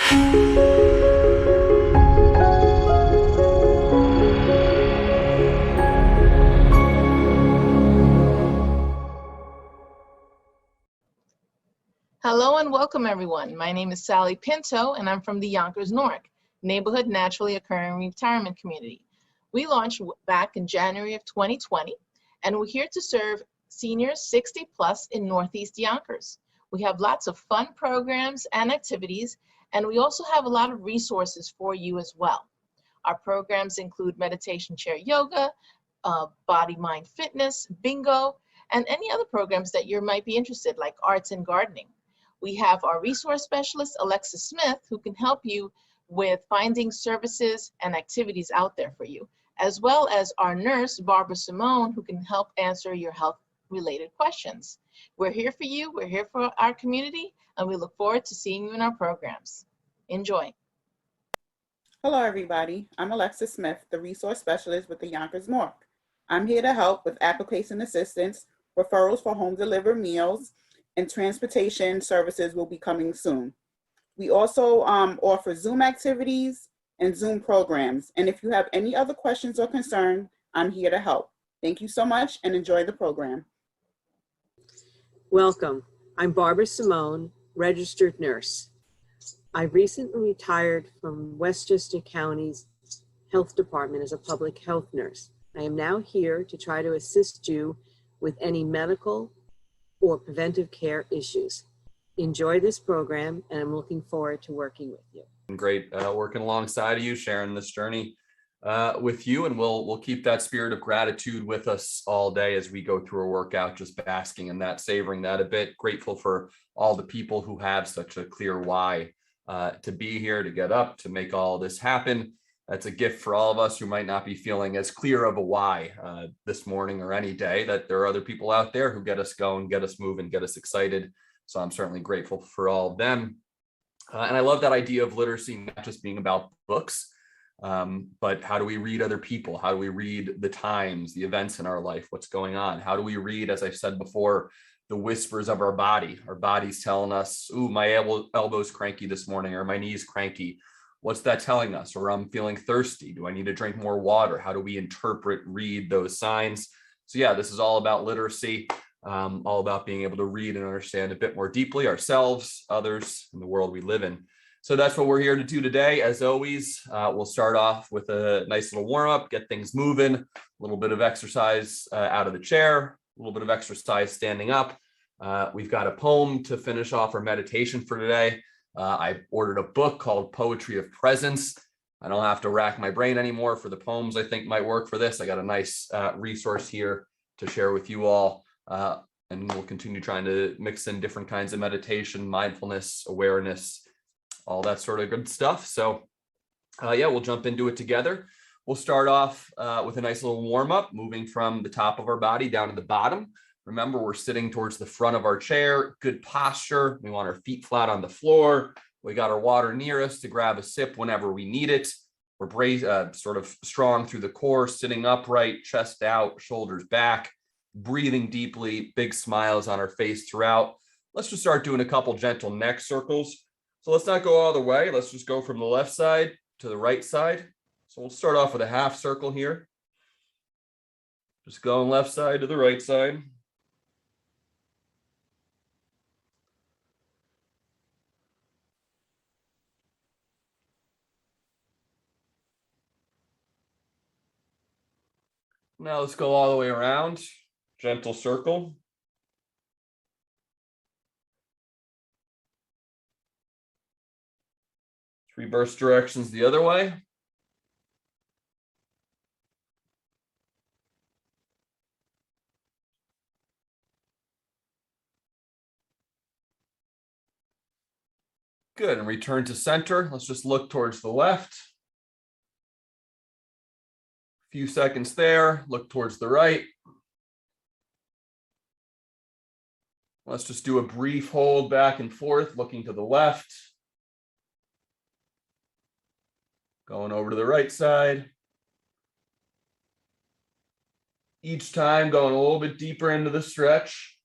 Hello and welcome everyone. My name is Sally Pinto and I'm from the Yonkers Newark Neighborhood Naturally Occurring Retirement Community. We launched back in January of 2020 and we're here to serve seniors 60 plus in Northeast Yonkers. We have lots of fun programs and activities, and we also have a lot of resources for you as well. Our programs include meditation chair yoga, body mind fitness, bingo, and any other programs that you might be interested, like arts and gardening. We have our resource specialist, Alexa Smith, who can help you with finding services and activities out there for you, as well as our nurse, Barbara Simone, who can help answer your health-related questions. We're here for you, we're here for our community, and we look forward to seeing you in our programs. Enjoy. Hello, everybody. I'm Alexa Smith, the resource specialist with the Yonkers Newark. I'm here to help with application assistance, referrals for home delivered meals, and transportation services will be coming soon. We also offer Zoom activities and Zoom programs. And if you have any other questions or concerns, I'm here to help. Thank you so much and enjoy the program. Welcome. I'm Barbara Simone, registered nurse. I recently retired from Westchester County's Health Department as a public health nurse. I am now here to try to assist you with any medical or preventive care issues. Enjoy this program, and I'm looking forward to working with you. Great working alongside of you, sharing this journey with you, and we'll keep that spirit of gratitude with us all day as we go through a workout, just basking in that, savoring that a bit. Grateful for all the people who have such a clear why to be here, to get up, to make all this happen. That's a gift for all of us who might not be feeling as clear of a why this morning or any day, that there are other people out there who get us going, get us moving, get us excited. So I'm certainly grateful for all of them. And I love that idea of literacy not just being about books, but how do we read other people? How do we read the times, the events in our life, what's going on? How do we read, as I've said before, the whispers of our body? Our body's telling us, ooh, my elbow's cranky this morning, or my knee's cranky. What's that telling us? Or I'm feeling thirsty. Do I need to drink more water? How do we interpret, read those signs? So yeah, this is all about literacy, all about being able to read and understand a bit more deeply ourselves, others, and the world we live in. So that's what we're here to do today. As always, we'll start off with a nice little warm up, get things moving, a little bit of exercise out of the chair, a little bit of exercise standing up. We've got a poem to finish off our meditation for today. I ordered a book called Poetry of Presence. I don't have to rack my brain anymore for the poems I think might work for this. I got a nice resource here to share with you all. And we'll continue trying to mix in different kinds of meditation, mindfulness, awareness, all that sort of good stuff. So yeah, we'll jump into it together. We'll start off with a nice little warm up, moving from the top of our body down to the bottom. Remember, we're sitting towards the front of our chair, good posture. We want our feet flat on the floor. We got our water near us to grab a sip whenever we need it. We're sort of strong through the core, sitting upright, chest out, shoulders back, breathing deeply, big smiles on our face throughout. Let's just start doing a couple gentle neck circles. So let's not go all the way. Let's just go from the left side to the right side. So we'll start off with a half circle here. Just going left side to the right side. Now let's go all the way around, gentle circle. Reverse directions the other way. Good, and return to center. Let's just look towards the left. Few seconds there, look towards the right. Let's just do a brief hold back and forth, looking to the left. Going over to the right side. Each time going a little bit deeper into the stretch.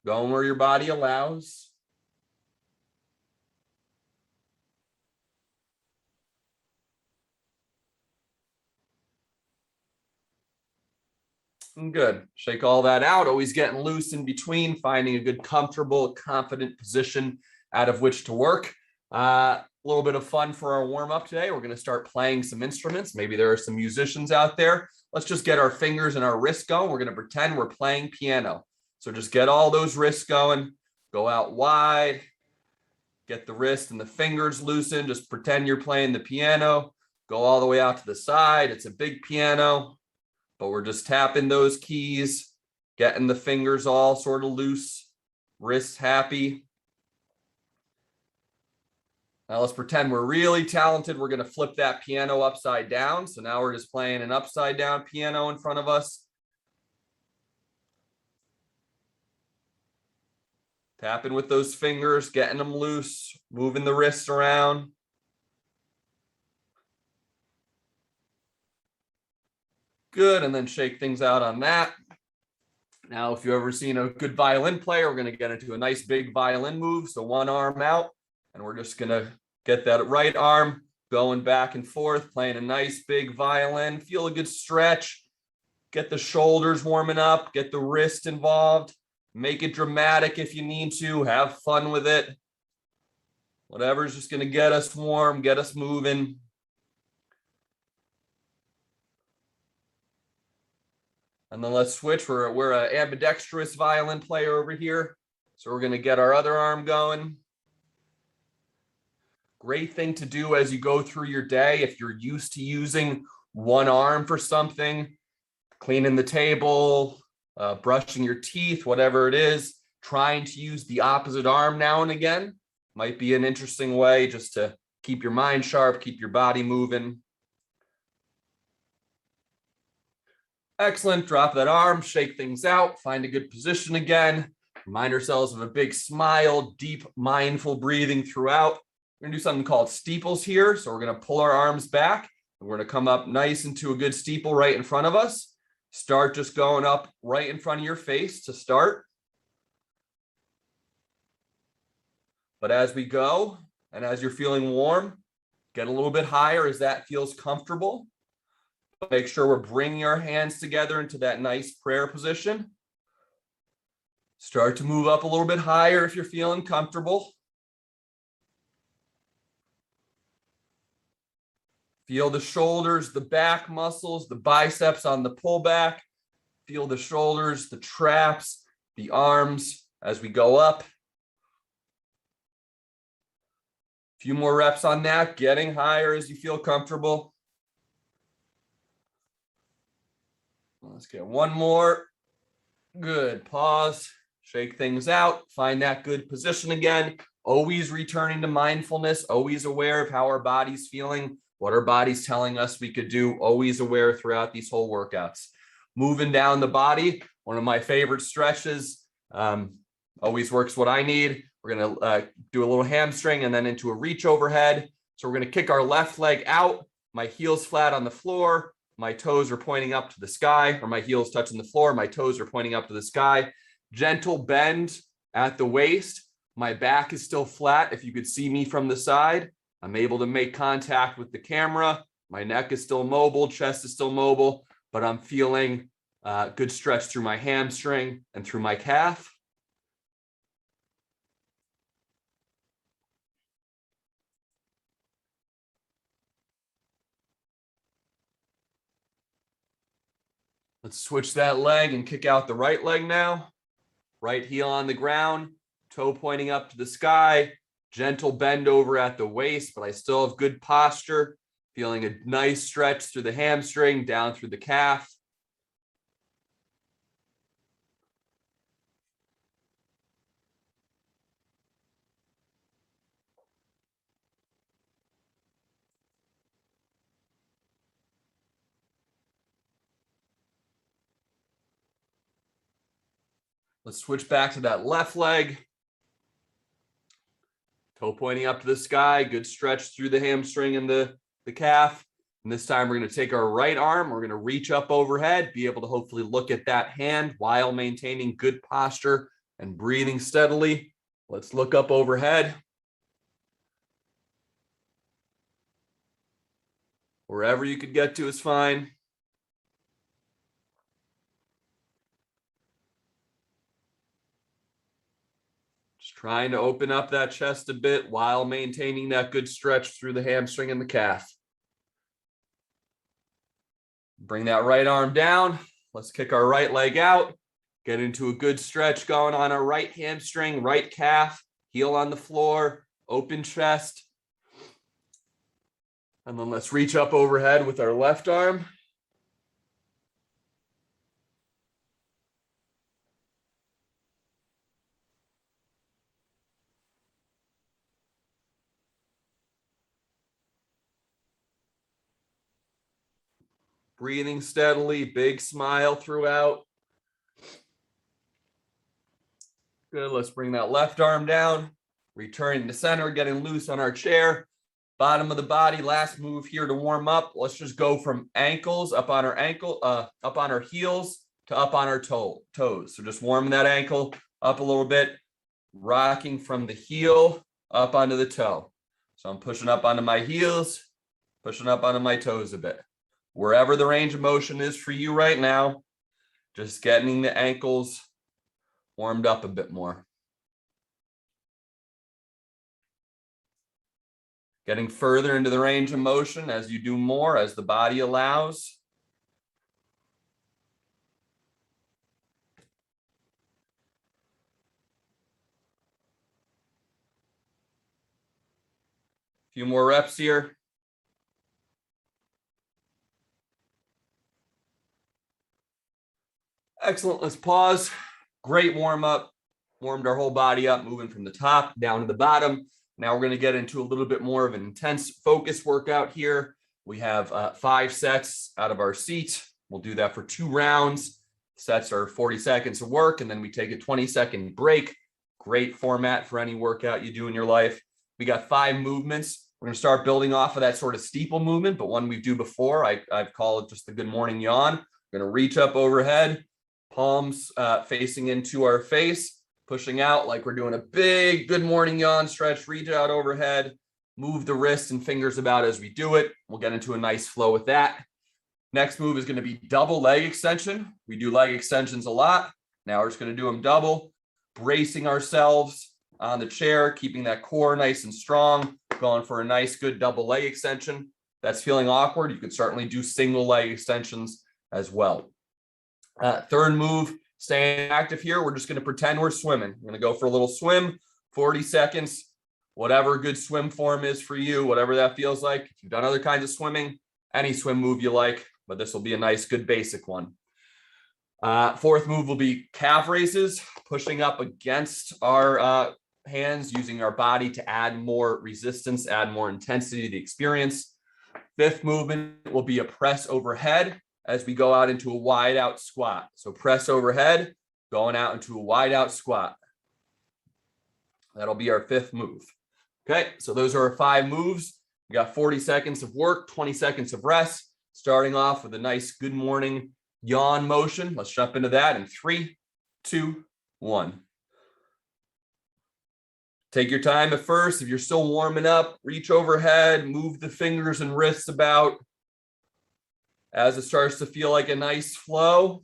Going where your body allows. Good. Shake all that out. Always getting loose in between, finding a good, comfortable, confident position out of which to work. A little bit of fun for our warm up today. We're going to start playing some instruments. Maybe there are some musicians out there. Let's just get our fingers and our wrists going. We're going to pretend we're playing piano. So just get all those wrists going. Go out wide. Get the wrist and the fingers loosened. Just pretend you're playing the piano. Go all the way out to the side. It's a big piano, but we're just tapping those keys, getting the fingers all sort of loose, wrists happy. Now let's pretend we're really talented. We're going to flip that piano upside down. So now we're just playing an upside down piano in front of us. Tapping with those fingers, getting them loose, moving the wrists around. Good, and then shake things out on that. Now, if you've ever seen a good violin player, we're going to get into a nice big violin move. So one arm out, and we're just going to get that right arm going back and forth, playing a nice big violin. Feel a good stretch. Get the shoulders warming up, get the wrist involved. Make it dramatic if you need to. Have fun with it. Whatever's just going to get us warm, get us moving. And then let's switch. We're an ambidextrous violin player over here. So we're going to get our other arm going. Great thing to do as you go through your day. If you're used to using one arm for something, cleaning the table, brushing your teeth, whatever it is, trying to use the opposite arm now and again might be an interesting way just to keep your mind sharp, keep your body moving. Excellent. Drop that arm, shake things out, find a good position again. Remind ourselves of a big smile, deep, mindful breathing throughout. We're going to do something called steeples here. So we're going to pull our arms back, and we're going to come up nice into a good steeple right in front of us. Start just going up right in front of your face to start. But as we go, and as you're feeling warm, get a little bit higher as that feels comfortable. Make sure we're bringing our hands together into that nice prayer position. Start to move up a little bit higher if you're feeling comfortable. Feel the shoulders, the back muscles, the biceps on the pullback. Feel the shoulders, the traps, the arms as we go up. A few more reps on that, getting higher as you feel comfortable. Let's get one more. Good. Pause. Shake things out. Find that good position again. Always returning to mindfulness. Always aware of how our body's feeling, what our body's telling us we could do. Always aware throughout these whole workouts. Moving down the body. One of my favorite stretches. Always works what I need. We're going to do a little hamstring and then into a reach overhead. So we're going to kick our left leg out. My heels flat on the floor. My toes are pointing up to the sky, or my heels touching the floor. My toes are pointing up to the sky. Gentle bend at the waist. My back is still flat. If you could see me from the side, I'm able to make contact with the camera. My neck is still mobile, chest is still mobile, but I'm feeling good stretch through my hamstring and through my calf. Let's switch that leg and kick out the right leg now. Right heel on the ground, toe pointing up to the sky, gentle bend over at the waist, but I still have good posture. Feeling a nice stretch through the hamstring, down through the calf. Let's switch back to that left leg. Toe pointing up to the sky, good stretch through the hamstring and the calf. And this time we're going to take our right arm. We're going to reach up overhead, be able to hopefully look at that hand while maintaining good posture and breathing steadily. Let's look up overhead. Wherever you could get to is fine. Trying to open up that chest a bit while maintaining that good stretch through the hamstring and the calf. Bring that right arm down. Let's kick our right leg out. Get into a good stretch going on our right hamstring, right calf, heel on the floor, open chest. And then let's reach up overhead with our left arm. Breathing steadily, big smile throughout. Good, let's bring that left arm down. Returning to center, getting loose on our chair. Bottom of the body, last move here to warm up. Let's just go from ankles, up on our heels to up on our toes. So just warming that ankle up a little bit, rocking from the heel up onto the toe. So I'm pushing up onto my heels, pushing up onto my toes a bit. Wherever the range of motion is for you right now, just getting the ankles warmed up a bit more. Getting further into the range of motion as you do more, as the body allows. A few more reps here. Excellent, let's pause. Great warm up, warmed our whole body up, moving from the top down to the bottom. Now we're gonna get into a little bit more of an intense focus workout here. We have 5 sets out of our seat. We'll do that for 2 rounds. Sets are 40 seconds of work, and then we take a 20-second break. Great format for any workout you do in your life. We got 5 movements. We're gonna start building off of that sort of steeple movement, but one we do before. I've called it just the good morning yawn. We're gonna reach up overhead, palms facing into our face, pushing out like we're doing a big good morning yawn stretch. Reach out overhead, move the wrists and fingers about as we do it. We'll get into a nice flow with that. Next move is going to be double leg extension. We do leg extensions a lot. Now we're just going to do them double, bracing ourselves on the chair, keeping that core nice and strong, going for a nice good double leg extension. If that's feeling awkward, you could certainly do single leg extensions as well. Third move, staying active here. We're just going to pretend we're swimming. We're going to go for a little swim, 40 seconds, whatever good swim form is for you, whatever that feels like. If you've done other kinds of swimming, any swim move you like, but this will be a nice, good basic one. Fourth move will be calf raises, pushing up against our hands, using our body to add more resistance, add more intensity to the experience. Fifth movement will be a press overhead as we go out into a wide out squat. So press overhead, going out into a wide out squat. That'll be our 5th move. Okay, so those are our 5 moves. We got 40 seconds of work, 20 seconds of rest, starting off with a nice good morning yawn motion. Let's jump into that in 3, 2, 1. Take your time at first. If you're still warming up, reach overhead, move the fingers and wrists about. As it starts to feel like a nice flow,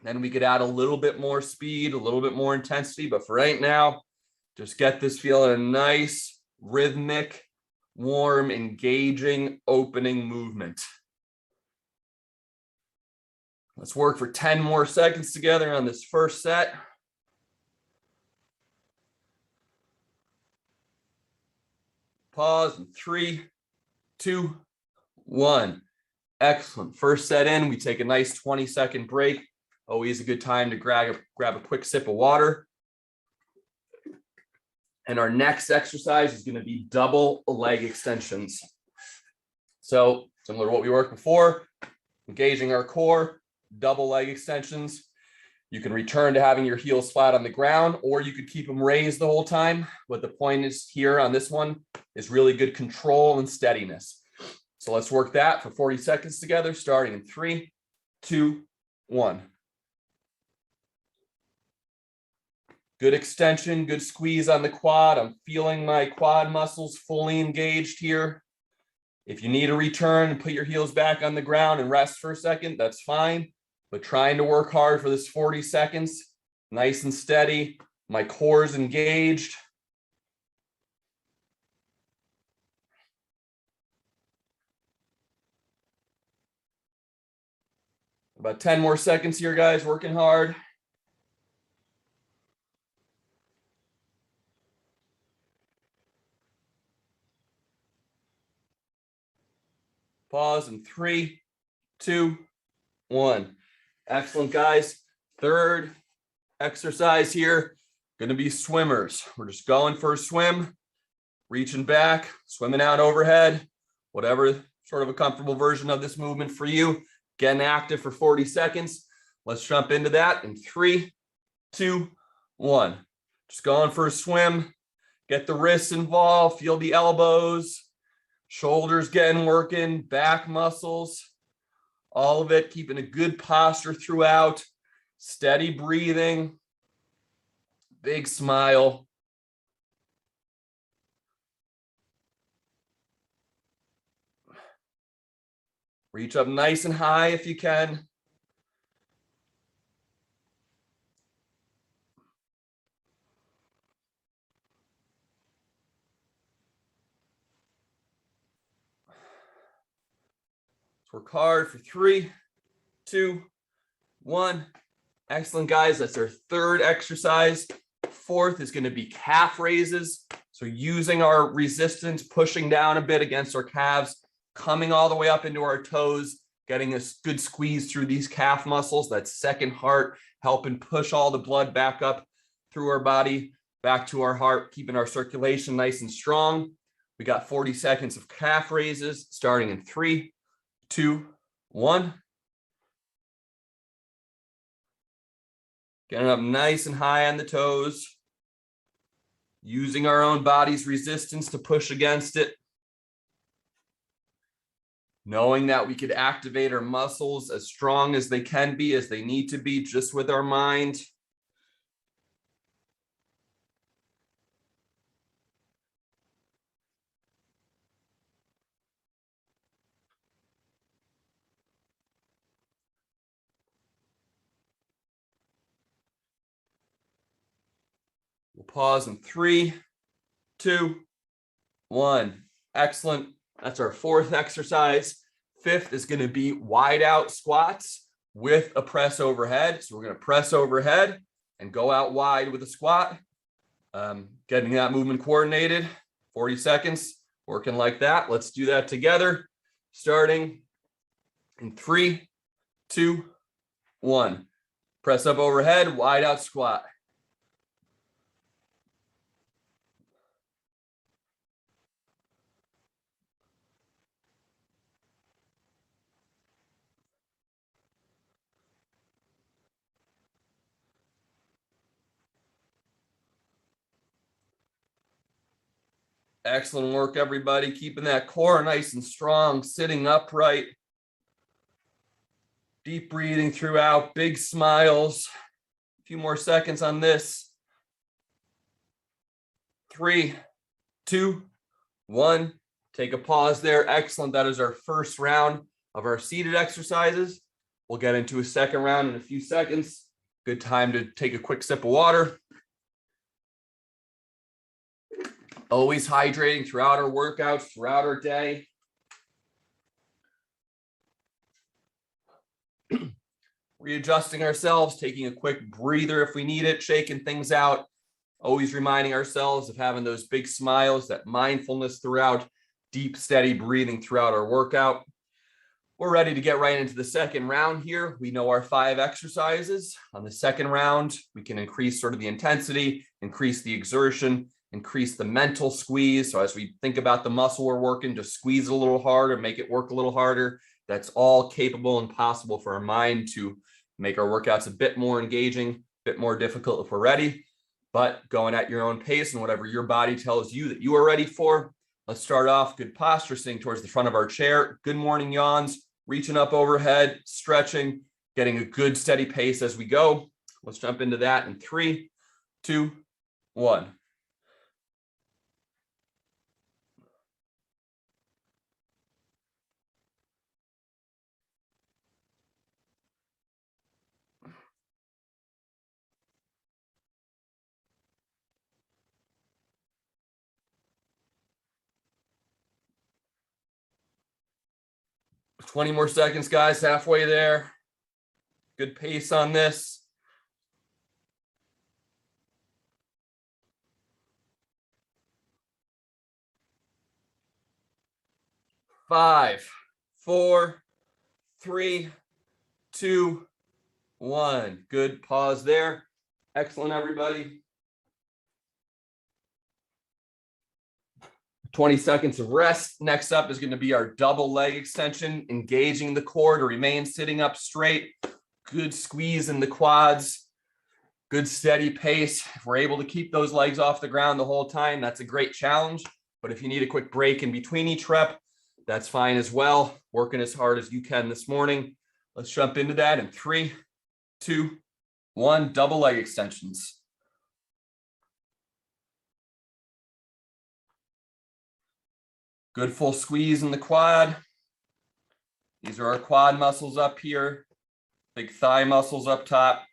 then we could add a little bit more speed, a little bit more intensity. But for right now, just get this feeling a nice, rhythmic, warm, engaging, opening movement. Let's work for 10 more seconds together on this first set. Pause in 3, 2, 1. Excellent. First set in, we take a nice 20-second break. Always a good time to grab a quick sip of water. And our next exercise is going to be double leg extensions. So similar to what we worked before, engaging our core, double leg extensions. You can return to having your heels flat on the ground, or you could keep them raised the whole time. But the point is here on this one is really good control and steadiness. So let's work that for 40 seconds together, starting in 3, 2, 1. Good extension, good squeeze on the quad. I'm feeling my quad muscles fully engaged here. If you need to return and put your heels back on the ground and rest for a second, that's fine. But trying to work hard for this 40 seconds, nice and steady, My core is engaged. About 10 more seconds here, guys, working hard. Pause in 3, 2, 1. Excellent, guys. Third exercise here, going to be swimmers. We're just going for a swim, reaching back, swimming out overhead, whatever sort of a comfortable version of this movement for you. Getting active for 40 seconds. Let's jump into that in 3, 2, 1. Just going for a swim. Get the wrists involved, feel the elbows, shoulders getting working, back muscles, all of it, keeping a good posture throughout, steady breathing, big smile. Reach up nice and high if you can. Let's work hard for 3, 2, 1. Excellent, guys. That's our third exercise. Fourth is going to be calf raises. So using our resistance, pushing down a bit against our calves, coming all the way up into our toes, getting a good squeeze through these calf muscles, that second heart, helping push all the blood back up through our body, back to our heart, keeping our circulation nice and strong. We got 40 seconds of calf raises starting in 3, 2, 1. Getting up nice and high on the toes, using our own body's resistance to push against it. Knowing that we could activate our muscles as strong as they can be, as they need to be, just with our mind. We'll pause in 3, 2, 1. Excellent. That's our fourth exercise. Fifth is going to be wide out squats with a press overhead. So we're going to press overhead and go out wide with a squat. Getting that movement coordinated. 40 seconds, working like that. Let's do that together. Starting in 3, 2, 1. Press up overhead, wide out squat. Excellent work, everybody. Keeping that core nice and strong, sitting upright. Deep breathing throughout, big smiles. A few more seconds on this. 3, 2, 1. Take a pause there. Excellent. That is our first round of our seated exercises. We'll get into a second round in a few seconds. Good time to take a quick sip of water. Always hydrating throughout our workouts, throughout our day. Readjusting ourselves, taking a quick breather if we need it, shaking things out. Always reminding ourselves of having those big smiles, that mindfulness throughout, deep, steady breathing throughout our workout. We're ready to get right into the second round here. We know our 5 exercises. On the second round, we can increase sort of the intensity, increase the exertion, increase the mental squeeze. So as we think about the muscle we're working, just squeeze it a little harder, make it work a little harder. That's all capable and possible for our mind to make our workouts a bit more engaging, a bit more difficult if we're ready, but going at your own pace and whatever your body tells you that you are ready for. Let's start off good posture, sitting towards the front of our chair. Good morning yawns, reaching up overhead, stretching, getting a good steady pace as we go. Let's jump into that in 3, 2, 1. 20 more seconds, guys, halfway there. Good pace on this. 5, 4, 3, 2, 1. Good pause there. Excellent, everybody. 20 seconds of rest. Next up is going to be our double leg extension, engaging the core to remain sitting up straight. Good squeeze in the quads. Good steady pace. If we're able to keep those legs off the ground the whole time, that's a great challenge. But if you need a quick break in between each rep, that's fine as well. Working as hard as you can this morning. Let's jump into that in 3, 2, 1. Double leg extensions. Good full squeeze in the quad. These are our quad muscles up here. Big thigh muscles up top.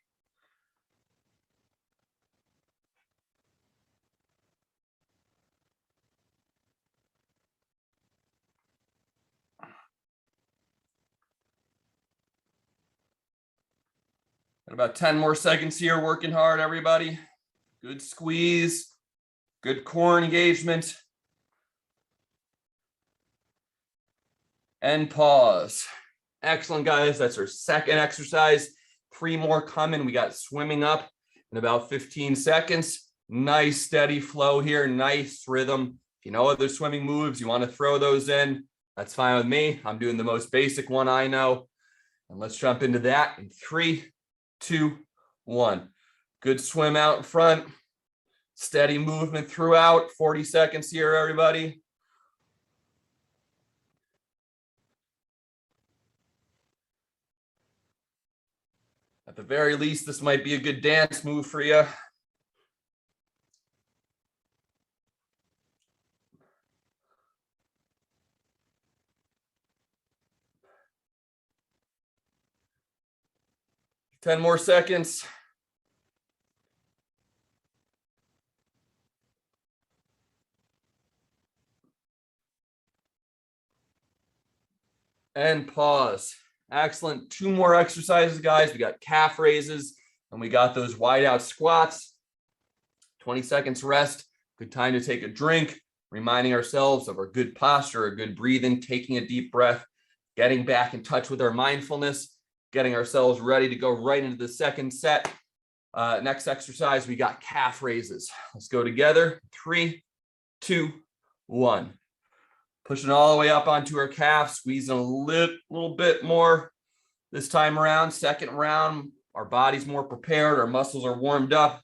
Got about 10 more seconds here, working hard, everybody. Good squeeze, good core engagement. And pause. Excellent, guys. That's our second exercise. 3 more coming. We got swimming up in about 15 seconds. Nice steady flow here, nice rhythm. If you know other swimming moves, you want to throw those in, that's fine with me. I'm doing the most basic one I know. And let's jump into that in 3, 2, 1. Good swim out in front. Steady movement throughout. 40 seconds here, everybody. At the very least, this might be a good dance move for you. Ten more seconds. And pause. Excellent. 2 more exercises, guys. We got calf raises and we got those wide out squats. 20 seconds rest. Good time to take a drink, reminding ourselves of our good posture, a good breathing, taking a deep breath, getting back in touch with our mindfulness, getting ourselves ready to go right into the second set. Next exercise, we got calf raises. Let's go together. 3, 2, 1. Pushing all the way up onto our calf, squeezing a little bit more this time around. Second round, our body's more prepared, our muscles are warmed up.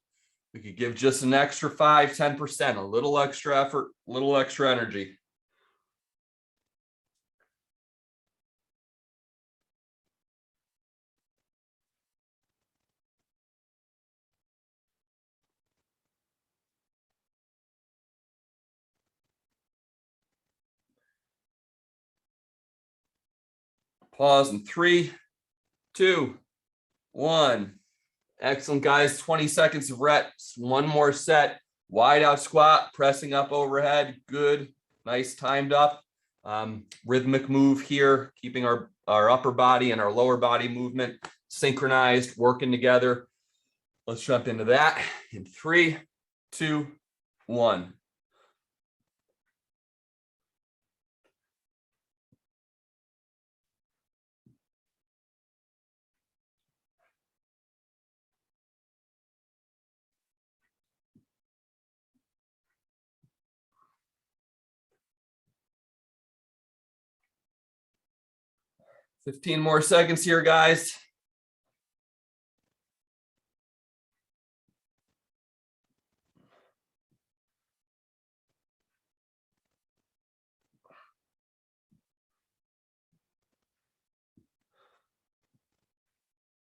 We could give just an extra 5, 10%, a little extra effort, a little extra energy. Pause in 3, 2, 1. Excellent, guys. 20 seconds of reps. 1 more set. Wide out squat, pressing up overhead. Good, nice timed up. Rhythmic move here, keeping our upper body and our lower body movement synchronized, working together. Let's jump into that in 3, 2, 1. Fifteen more seconds here, guys.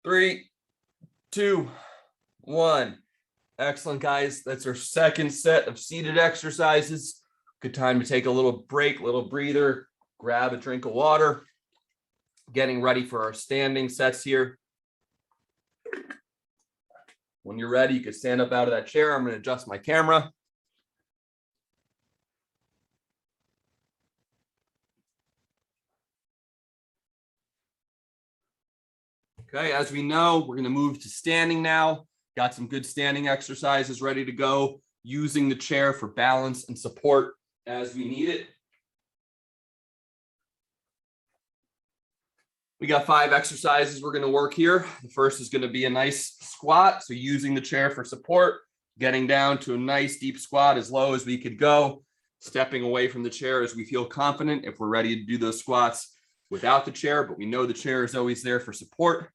Three, 2, 1. Excellent, guys. That's our second set of seated exercises. Good time to take a little break, little breather, grab a drink of water. Getting ready for our standing sets here. When you're ready, you can stand up out of that chair. I'm going to adjust my camera. Okay, as we know, we're going to move to standing now. Got some good standing exercises ready to go, using the chair for balance and support as we need it. We got 5 exercises we're going to work here. The first is going to be a nice squat. So using the chair for support, getting down to a nice deep squat as low as we could go, stepping away from the chair as we feel confident if we're ready to do those squats without the chair, but we know the chair is always there for support.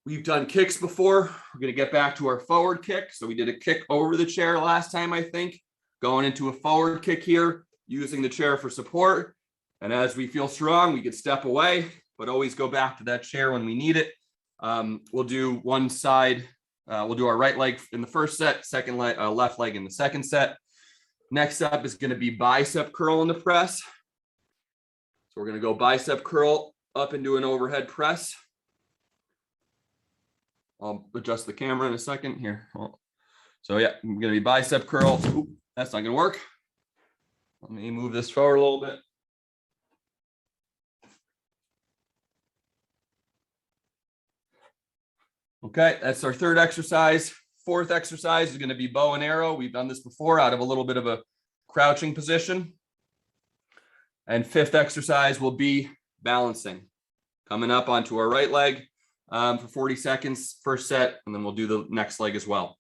We've done kicks before. We're going to get back to our forward kick. So we did a kick over the chair last time, I think. Going into a forward kick here, using the chair for support. And as we feel strong, we can step away, but always go back to that chair when we need it. We'll do one side. We'll do our right leg in the first set, second leg, left leg in the second set. Next up is going to be bicep curl in the press. So we're going to go bicep curl up into an overhead press. I'll adjust the camera in a second here. So yeah, I'm going to be bicep curl. Ooh, that's not going to work. Let me move this forward a little bit. Okay, that's our third exercise. Fourth exercise is going to be bow and arrow. We've done this before out of a little bit of a crouching position. And fifth exercise will be balancing. Coming up onto our right leg. For 40 seconds, first set, and then we'll do the next leg as well.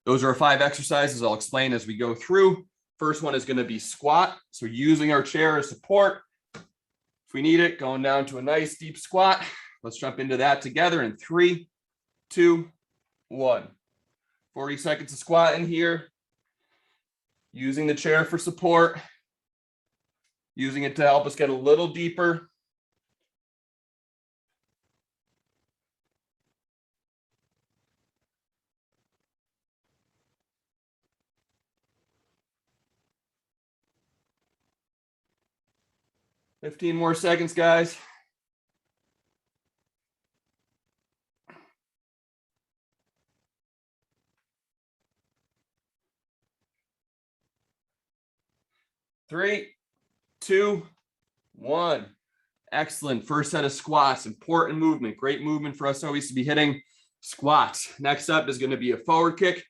Those are our 5 exercises I'll explain as we go through. First one is going to be squat. So using our chair as support. If we need it, going down to a nice deep squat. Let's jump into that together in 3, 2, 1. 40 seconds of squat in here. Using the chair for support. Using it to help us get a little deeper. $15 more seconds, guys. Three, 2, 1. Excellent. First set of squats. Important movement. Great movement for us always to be hitting squats. Next up is going to be a forward kick.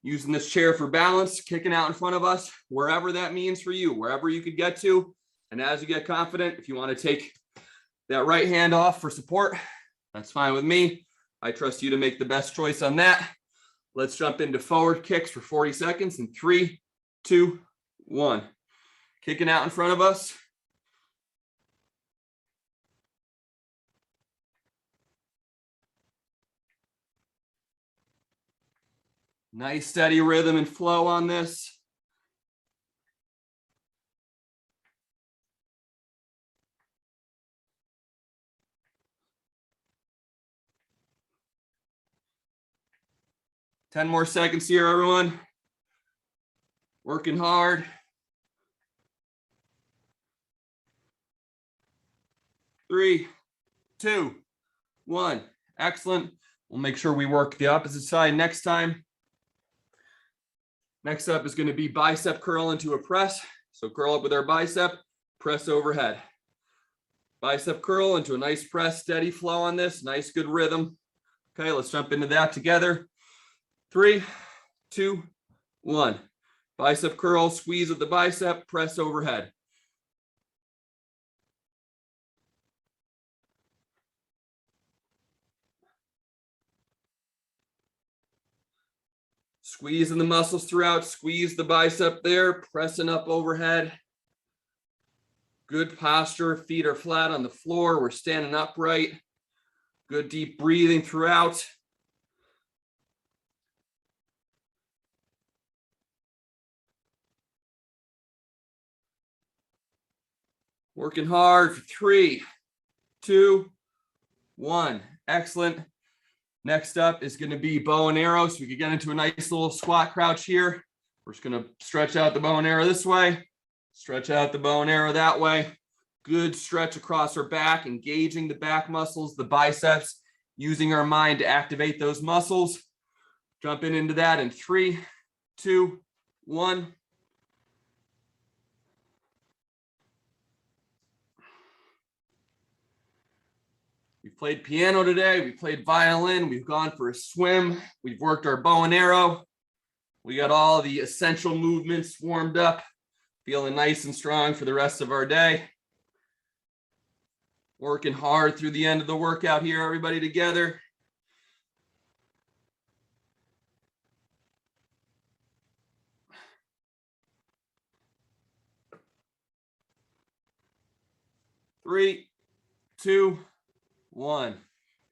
Using this chair for balance, kicking out in front of us, wherever that means for you, wherever you could get to. And as you get confident, if you want to take that right hand off for support, that's fine with me. I trust you to make the best choice on that. Let's jump into forward kicks for 40 seconds in 3, 2, 1. Kicking out in front of us. Nice steady rhythm and flow on this. Ten more seconds here, everyone. Working hard. Three, 2, 1. Excellent. We'll make sure we work the opposite side next time. Next up is going to be bicep curl into a press. So curl up with our bicep, press overhead. Bicep curl into a nice press, steady flow on this, nice good rhythm. Okay, let's jump into that together. 3, 2, 1. Bicep curl, squeeze of the bicep, press overhead. Squeezing the muscles throughout, squeeze the bicep there, pressing up overhead. Good posture, feet are flat on the floor, we're standing upright. Good deep breathing throughout. Working hard for 3, 2, 1. Excellent. Next up is going to be bow and arrow. So we can get into a nice little squat crouch here. We're just going to stretch out the bow and arrow this way, stretch out the bow and arrow that way. Good stretch across our back, engaging the back muscles, the biceps, using our mind to activate those muscles. Jumping into that in 3, 2, 1. We've played piano today. We played violin. We've gone for a swim. We've worked our bow and arrow. We got all the essential movements warmed up, feeling nice and strong for the rest of our day. Working hard through the end of the workout here, everybody together. Three, two, one.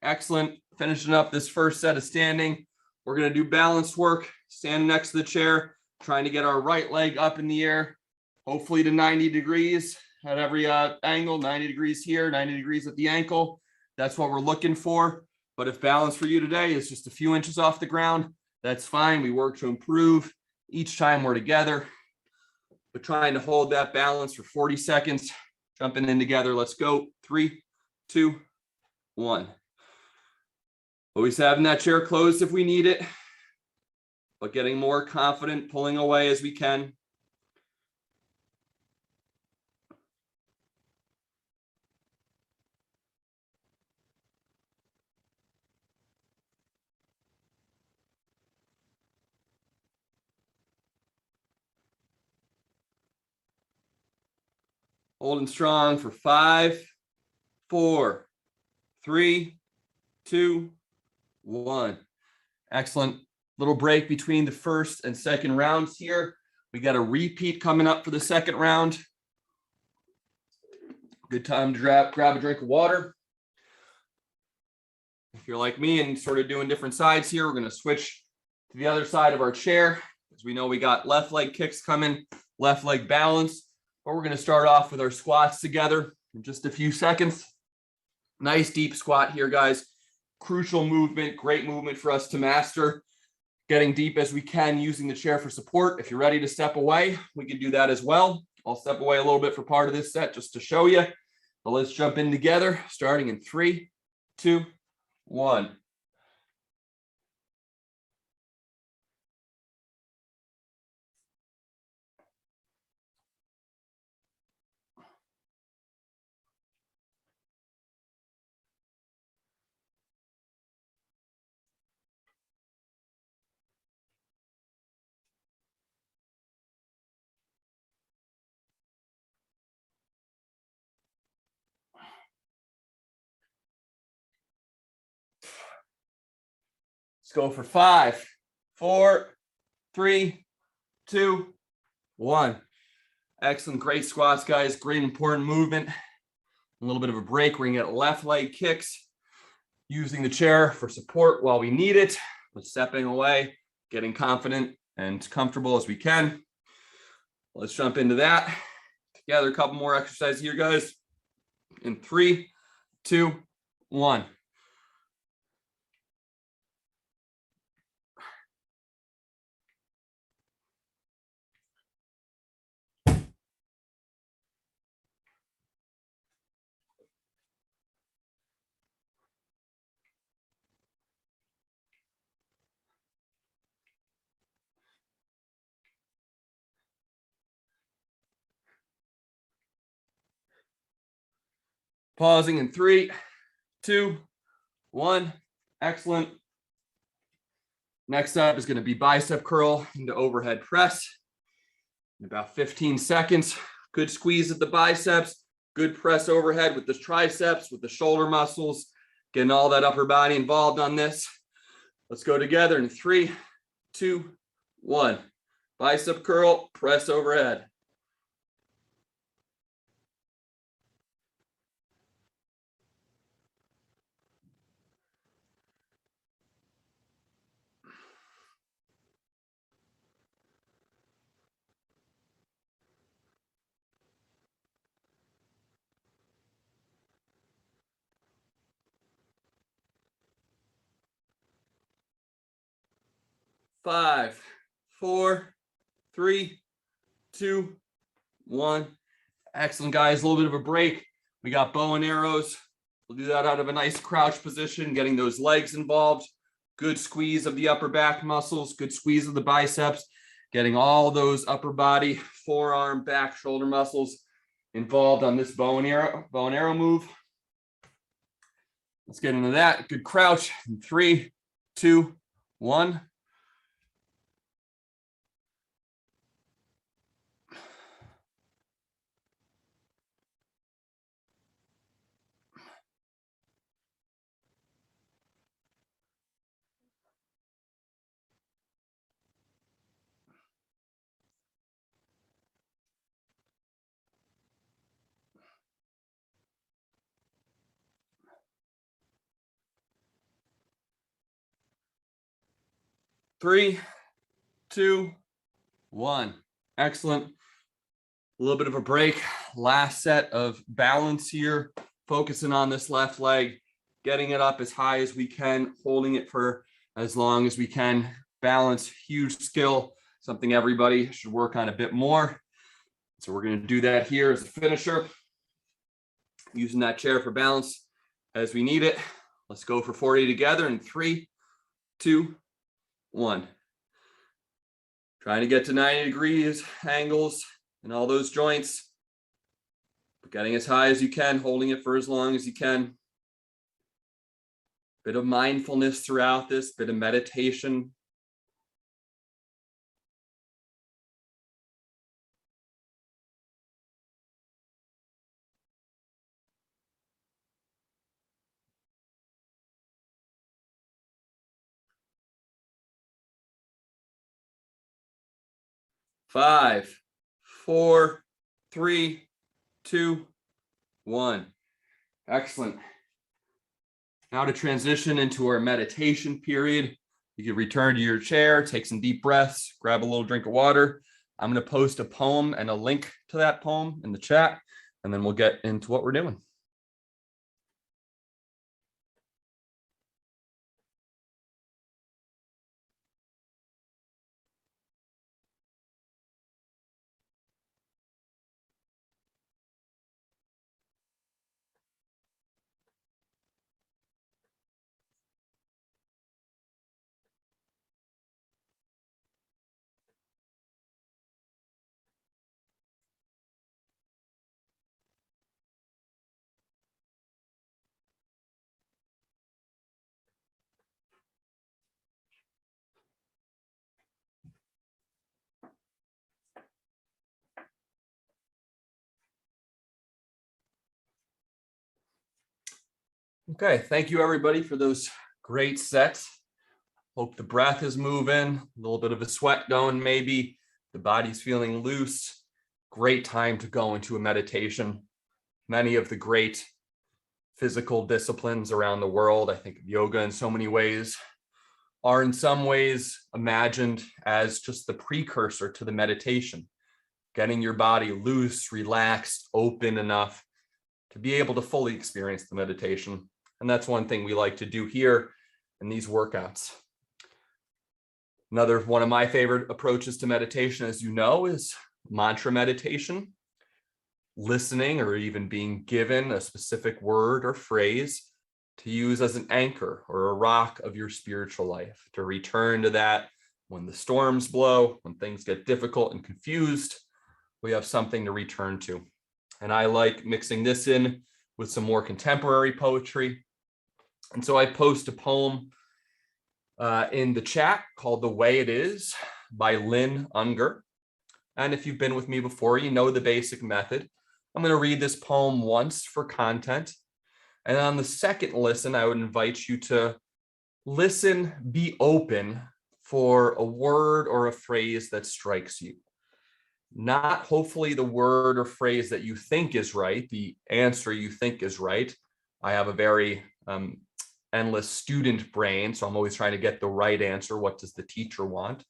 Excellent. Finishing up this first set of standing. We're going to do balance work, standing next to the chair, trying to get our right leg up in the air, hopefully to 90 degrees at every angle, 90 degrees here, 90 degrees at the ankle. That's what we're looking for. But if balance for you today is just a few inches off the ground, that's fine. We work to improve each time we're together. But trying to hold that balance for 40 seconds, jumping in together. Let's go. 3, 2, 1. Always having that chair closed if we need it, but getting more confident, pulling away as we can. Holding strong for 5, 4, 3, 2, 1. Excellent. Little break between the first and second rounds here. We got a repeat coming up for the second round. Good time to grab a drink of water. If you're like me and sort of doing different sides here, we're going to switch to the other side of our chair, because we know we got left leg kicks coming, left leg balance. But we're going to start off with our squats together in just a few seconds. Nice deep squat here, guys. Crucial movement, great movement for us to master. Getting deep as we can, using the chair for support. If you're ready to step away, we can do that as well. I'll step away a little bit for part of this set just to show you. But let's jump in together, starting in 3, 2, 1. Let's go for 5, 4, 3, 2, 1. Excellent. Great squats, guys. Great important movement. A little bit of a break. We're going to get left leg kicks, using the chair for support while we need it, but stepping away, getting confident and comfortable as we can. Let's jump into that. Together, a couple more exercises here, guys. In 3, 2, 1. Pausing in 3, 2, 1. Excellent. Next up is going to be bicep curl into overhead press. In about 15 seconds. Good squeeze at the biceps. Good press overhead with the triceps, with the shoulder muscles. Getting all that upper body involved on this. Let's go together in 3, 2, 1. Bicep curl, press overhead. Five, 4, 3, 2, 1. Excellent, guys. A little bit of a break. We got bow and arrows. We'll do that out of a nice crouch position, getting those legs involved. Good squeeze of the upper back muscles, good squeeze of the biceps, getting all those upper body, forearm, back, shoulder muscles involved on this bow and arrow move. Let's get into that. Good crouch in 3, 2, 1. Three, 2, 1. Excellent. A little bit of a break. Last set of balance here. Focusing on this left leg, getting it up as high as we can, holding it for as long as we can. Balance, huge skill, something everybody should work on a bit more. So we're going to do that here as a finisher, using that chair for balance as we need it. Let's go for 40 together in 3, 2, 1. Trying to get to 90 degrees angles in all those joints. But getting as high as you can, holding it for as long as you can. Bit of mindfulness throughout this, bit of meditation. Five, 4, 3, 2, 1. Excellent. Now to transition into our meditation period. You can return to your chair, take some deep breaths, grab a little drink of water. I'm going to post a poem and a link to that poem in the chat, and then we'll get into what we're doing. Okay, thank you everybody for those great sets. Hope the breath is moving, a little bit of a sweat going maybe, the body's feeling loose. Great time to go into a meditation. Many of the great physical disciplines around the world, I think of yoga in so many ways, are in some ways imagined as just the precursor to the meditation. Getting your body loose, relaxed, open enough to be able to fully experience the meditation. And that's one thing we like to do here in these workouts. Another one of my favorite approaches to meditation, as you know, is mantra meditation. Listening or even being given a specific word or phrase to use as an anchor or a rock of your spiritual life, to return to that when the storms blow, when things get difficult and confused, we have something to return to. And I like mixing this in with some more contemporary poetry. And so I post a poem in the chat called The Way It Is by Lynn Unger. And if you've been with me before, you know the basic method. I'm going to read this poem once for content. And on the second listen, I would invite you to listen, be open for a word or a phrase that strikes you. Not hopefully the word or phrase that you think is right, the answer you think is right. I have a very endless student brain, so I'm always trying to get the right answer. What does the teacher want?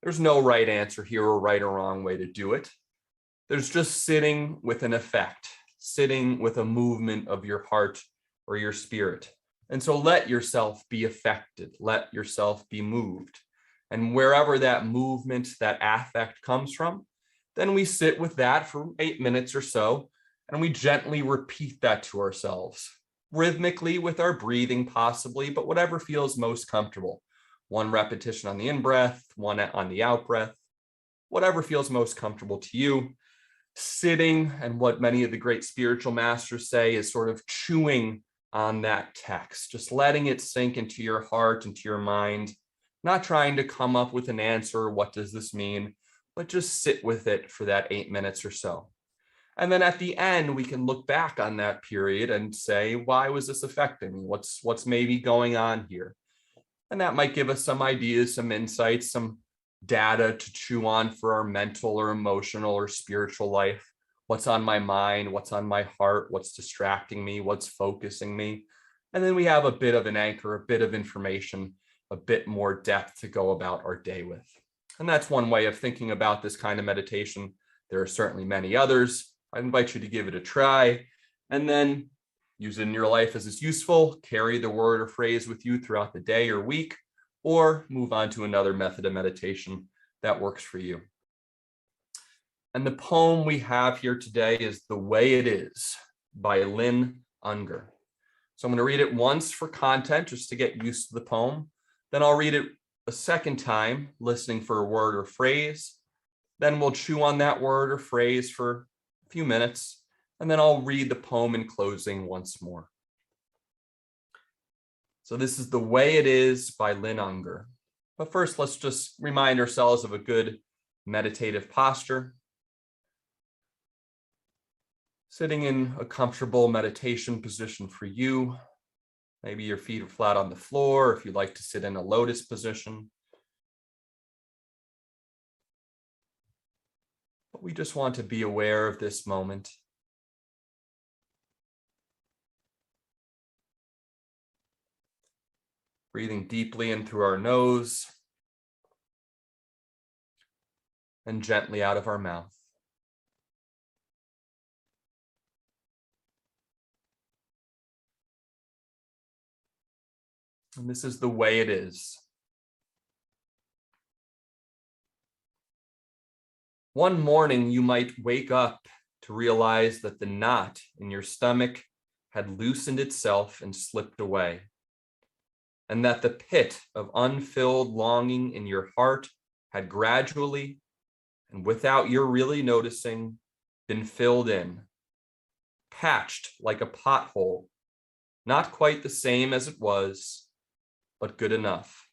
There's no right answer here or right or wrong way to do it. There's just sitting with an effect, sitting with a movement of your heart or your spirit. And so let yourself be affected, let yourself be moved. And wherever that movement, that affect comes from, then we sit with that for 8 minutes or so, and we gently repeat that to ourselves, rhythmically with our breathing possibly, but whatever feels most comfortable. 1 repetition on the in-breath, 1 on the out-breath, whatever feels most comfortable to you. Sitting, and what many of the great spiritual masters say, is sort of chewing on that text, just letting it sink into your heart, into your mind, not trying to come up with an answer. What does this mean? But just sit with it for that 8 minutes or so. And then at the end, we can look back on that period and say, why was this affecting me? What's maybe going on here? And that might give us some ideas, some insights, some data to chew on for our mental or emotional or spiritual life. What's on my mind? What's on my heart? What's distracting me? What's focusing me? And then we have a bit of an anchor, a bit of information, a bit more depth to go about our day with. And that's one way of thinking about this kind of meditation. There are certainly many others. I invite you to give it a try and then use it in your life as it's useful. Carry the word or phrase with you throughout the day or week, or move on to another method of meditation that works for you. And the poem we have here today is The Way It Is by Lynn Unger. So I'm going to read it once for content, just to get used to the poem. Then I'll read it a second time, listening for a word or phrase. Then we'll chew on that word or phrase for a few minutes. And then I'll read the poem in closing once more. So this is The Way It Is by Lynn Unger. But first, let's just remind ourselves of a good meditative posture. Sitting in a comfortable meditation position for you. Maybe your feet are flat on the floor, if you'd like to sit in a lotus position. But we just want to be aware of this moment. Breathing deeply in through our nose and gently out of our mouth. And this is the way it is. One morning, you might wake up to realize that the knot in your stomach had loosened itself and slipped away, and that the pit of unfilled longing in your heart had gradually, and without your really noticing, been filled in, patched like a pothole, not quite the same as it was, but good enough.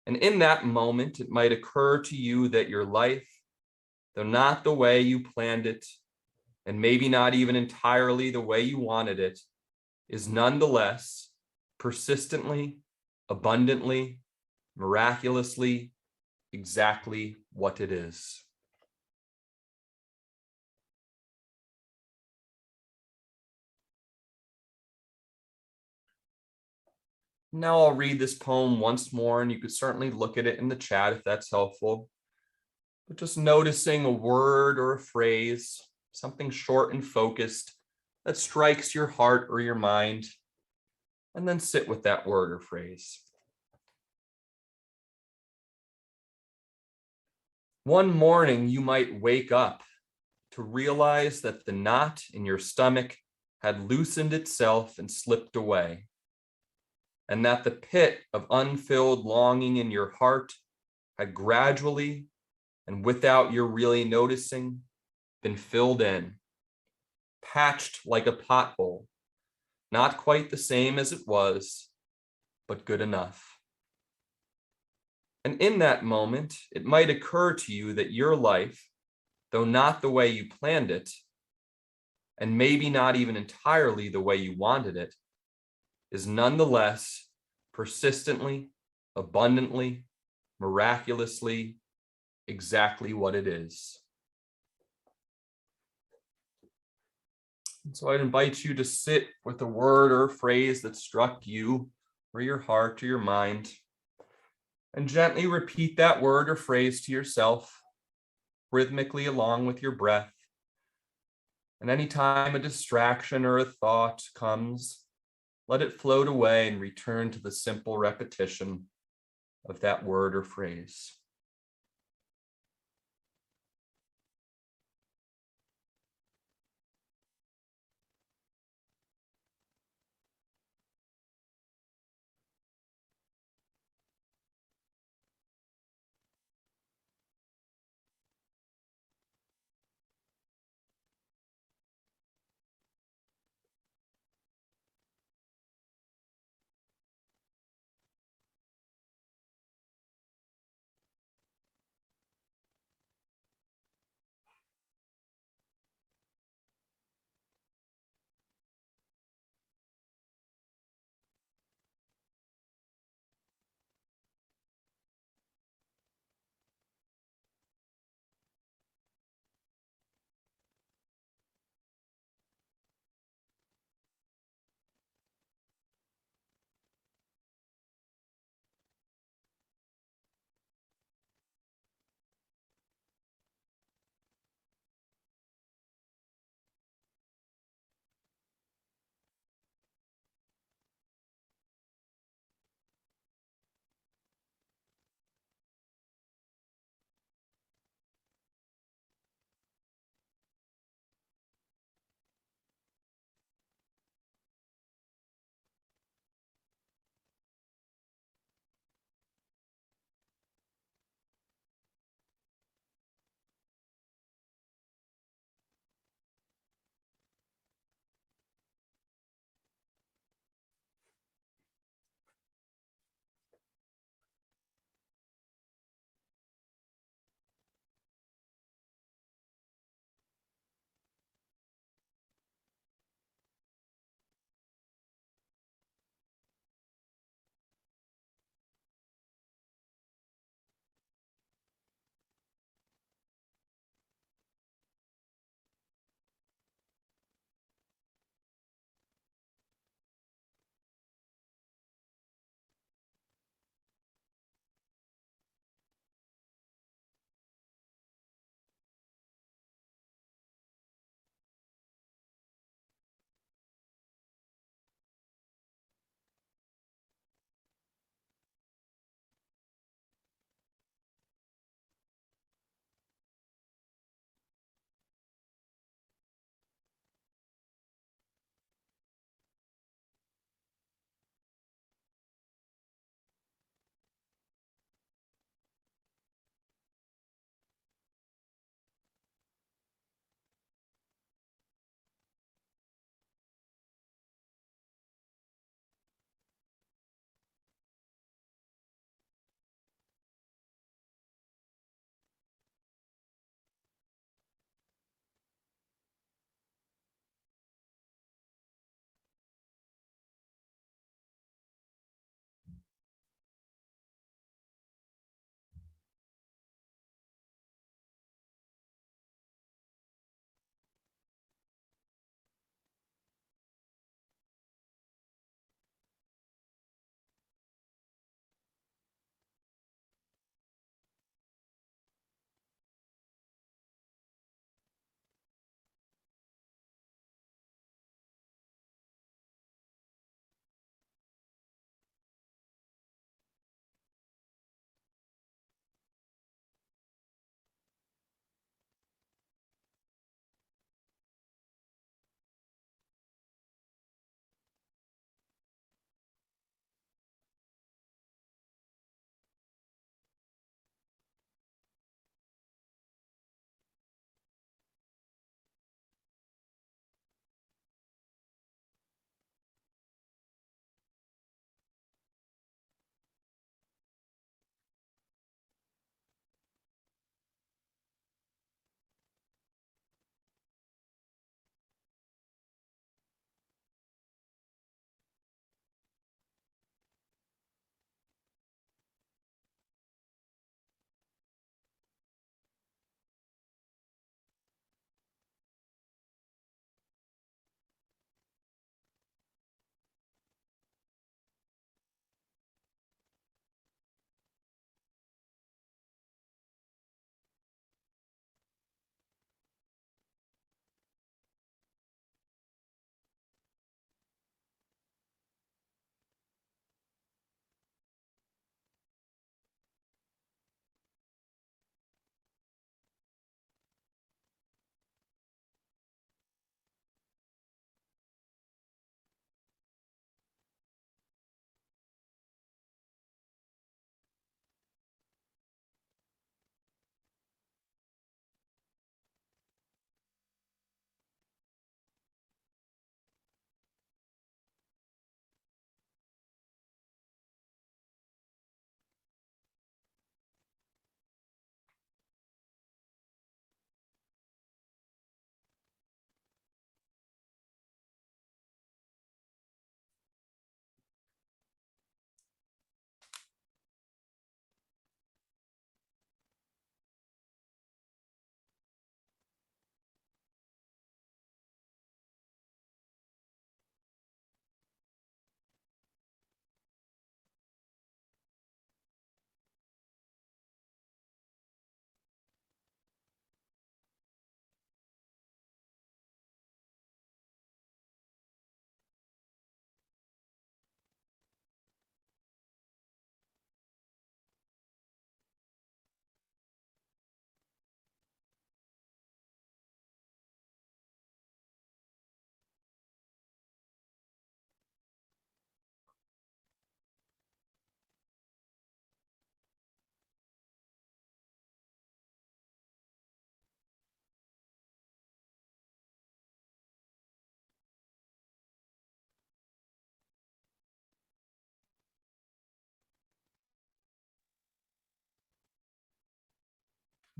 And in that moment, it might occur to you that your life, though not the way you planned it, and maybe not even entirely the way you wanted it, is nonetheless persistently, abundantly, miraculously, exactly what it is. Now I'll read this poem once more, and you could certainly look at it in the chat if that's helpful. But just noticing a word or a phrase, something short and focused that strikes your heart or your mind, and then sit with that word or phrase. One morning, you might wake up to realize that the knot in your stomach had loosened itself and slipped away, and that the pit of unfilled longing in your heart had gradually, and without your really noticing, been filled in, patched like a pothole, not quite the same as it was, but good enough. And in that moment, it might occur to you that your life, though not the way you planned it, and maybe not even entirely the way you wanted it, is nonetheless persistently, abundantly, miraculously, exactly what it is. And so I'd invite you to sit with a word or a phrase that struck you or your heart or your mind, and gently repeat that word or phrase to yourself, rhythmically along with your breath. And anytime a distraction or a thought comes, let it float away and return to the simple repetition of that word or phrase.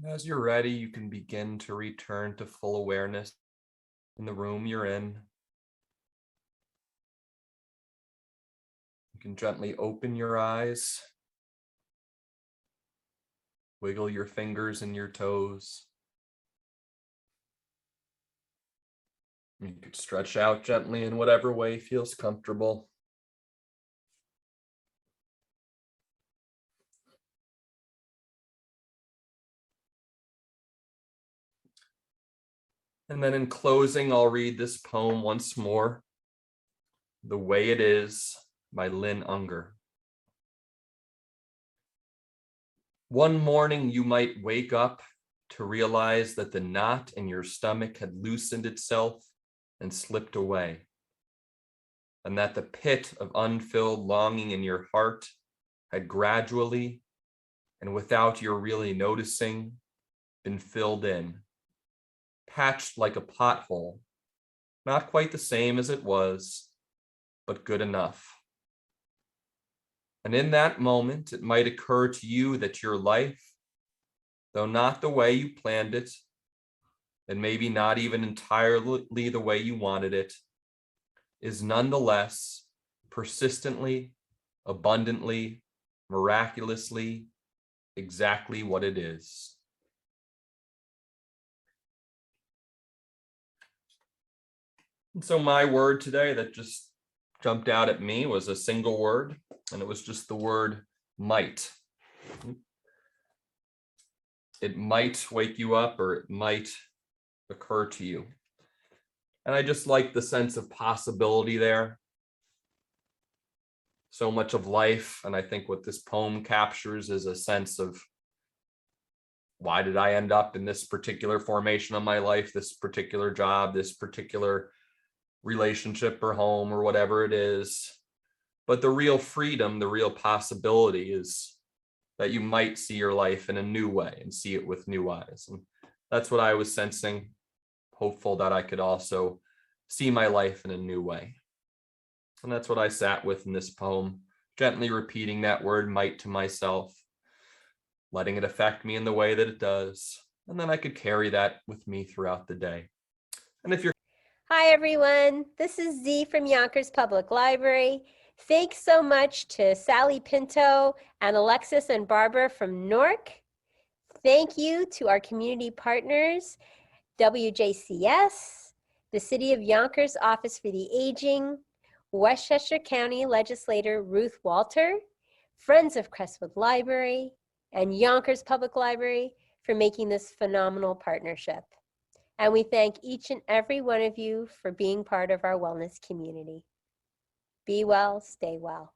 As you're ready, you can begin to return to full awareness in the room you're in. You can gently open your eyes, wiggle your fingers and your toes. You could stretch out gently in whatever way feels comfortable. And then in closing, I'll read this poem once more, The Way It Is by Lynn Unger. One morning you might wake up to realize that the knot in your stomach had loosened itself and slipped away, and that the pit of unfilled longing in your heart had gradually, and without your really noticing, been filled in, patched like a pothole, not quite the same as it was, but good enough. And in that moment, it might occur to you that your life, though not the way you planned it, and maybe not even entirely the way you wanted it, is nonetheless persistently, abundantly, miraculously, exactly what it is. And so my word today that just jumped out at me was a single word, and it was just the word might. It might wake you up, or it might occur to you. And I just like the sense of possibility there. So much of life, and I think what this poem captures is a sense of, why did I end up in this particular formation of my life, this particular job, this particular relationship or home or whatever it is. But the real freedom, the real possibility is that you might see your life in a new way and see it with new eyes. And that's what I was sensing, hopeful that I could also see my life in a new way. And that's what I sat with in this poem, gently repeating that word might to myself, letting it affect me in the way that it does. And then I could carry that with me throughout the day. And if you're Hi, everyone. This is Z from Yonkers Public Library. Thanks so much to Sally Pinto and Alexis and Barbara from Newark. Thank you to our community partners, WJCS, the City of Yonkers Office for the Aging, Westchester County Legislator Ruth Walter, Friends of Crestwood Library, and Yonkers Public Library for making this phenomenal partnership. And we thank each and every one of you for being part of our wellness community. Be well, stay well.